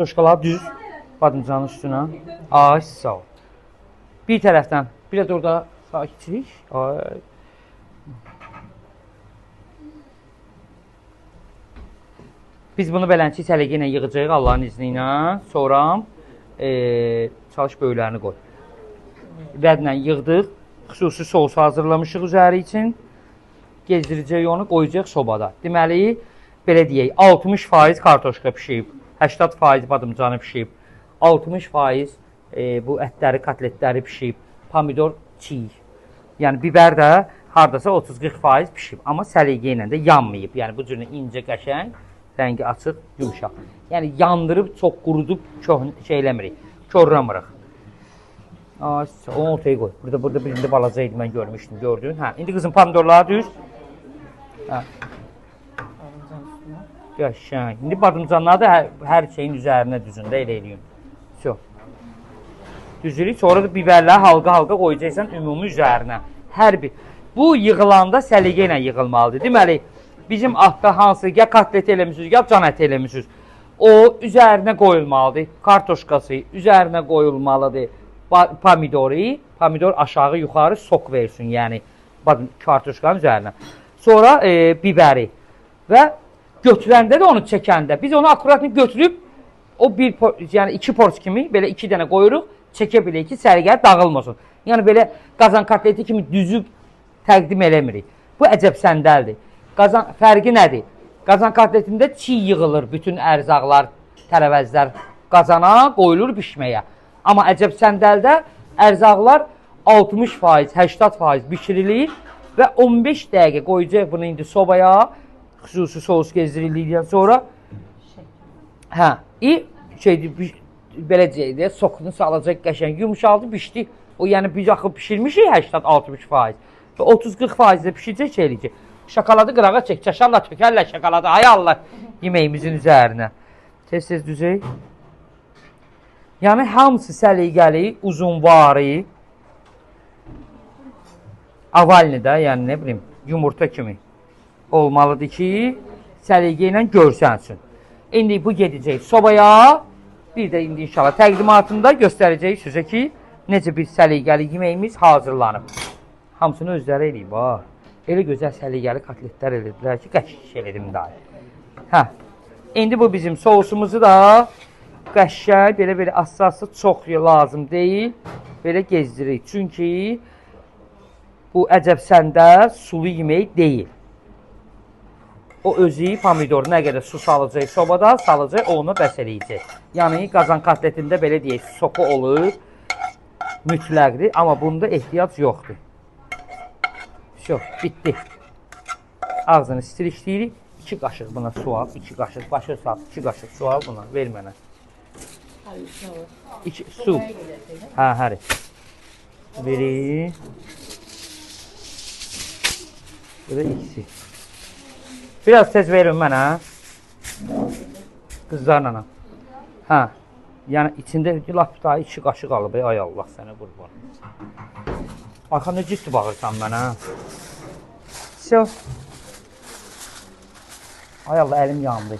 Kartoşkalar düz badımcanın üstünə. Ay, sağ ol. Bir tərəfdən, bir də orada sakitlik. Ay. Biz bunu beləncə səliqə ilə yığacağıq Allahın izni ilə. Sonra çalış böyüklərini qoy. Rədlə yığdıq. Xüsusi sos hazırlamışıq üzəri üçün. Gezdirəcək onu, qoyacaq sobada. Deməli, belə deyək, 60% kartoşka pişiyib, 80% badımcanı pişiyib, 60% bu ətləri, kotletləri pişiyib, pomidor çiğ. Yəni, biber də haradasa 30-40% pişiyib. Amma səliqə ilə də yanmayıb. Yəni, bu cürünə incə, qəşəng, rəngi açıq, yumuşaq. Yəni, yandırıb, çox qurudub, şey eləmirik, körləmirik. Onu ortaya qoy. Burada birində balaca idi, mən görmüşdüm, gördün. Hə, indi qızım pomidorları düz. Hə. Qəşəng. İndi badımcanları da hər şeyin üzərinə düzün də elə eləyin. Düzülük. Sonra da biberləri halqa-halqa qoyacaqsan ümumi üzərinə. Hər bir. Bu yığılanda səliqə ilə yığılmalıdır. Deməli, bizim ahda hansı ya kotlet eləmişsiniz, ya can əti eləmişsiniz. O üzərinə qoyulmalıdır. Kartoşkası üzərinə qoyulmalıdır. Pomidor aşağı yuxarı sok versin, yəni kartoşkanın üzərinə. Sonra biberi və götürəndə də onu çəkəndə biz onu akuratını götürüb o yəni 2 pors kimi belə 2 dənə qoyuruq, çəkə bilək ki, səliqə dağılmasın. Yəni belə qazan kotleti kimi düzüb təqdim eləmirik. Bu əcəb səndəldir. Fərqi nədir? Qazan kotletində çiğ yığılır bütün ərzaqlar, tərəvəzlər qazana qoyulur bişməyə. Amma əcəb səndəldə ərzaqlar 60%, 80% bişirilir və 15 dəqiqə qoyacaq bunu indi sobaya, xüsusi sos gezdirildikdən sonra belə deyək, sokunu salacaq qəşəng, yumuşaldı, pişdi. O yəni biz axı pişirmişik 80-60% və 30-40% də pişirəcək şey eləyəcək. Şokoladı qırağa çək, çaşarla tökərlər şokoladı, ay Allah, yeməyimizin üzərinə. Tez-tez düzək. Yəni, hamısı səliqəli, uzunvari, avalini də, yəni nə bilim, yumurta kimi olmalıdır ki, səliqə ilə görsənsin. İndi bu gedəcək sobaya, bir də indi inşallah təqdimatında göstərəcək sizə ki, necə bir səliqəli yeməyimiz hazırlanıb. Hamısını özləri eləyib, ha. Elə gözəl səliqəli kotletlər elədilər ki, qəşəng elədim dahi. Hə, indi bu bizim sousumuzu da qəşəng, belə asası çox lazım deyil, belə gezdiririk. Çünki bu əcəb səndə sulu yemək deyil. O özü pomidor nə qədər su salacaq sobada, salacaq, onu bəs eləyəcək. Yəni, qazan kotletində belə deyək, soku olur, mütləqdir, amma bunda ehtiyac yoxdur. Bitdi. Ağzını stilişləyirik. 2 qaşıq buna su al, 2 qaşıq, başa sal, 2 qaşıq su al buna, ver mənə. Su. Hə, həri. Biri. Burada ikisi. Biraz tez verin mənə. Qızlarla. Hə. Yəni, içində lap daha 2 qaşıq alıb. Ay Allah sənə qurban. Arxanda ciddi bağırsan mənə. Ay Allah, əlim yandı.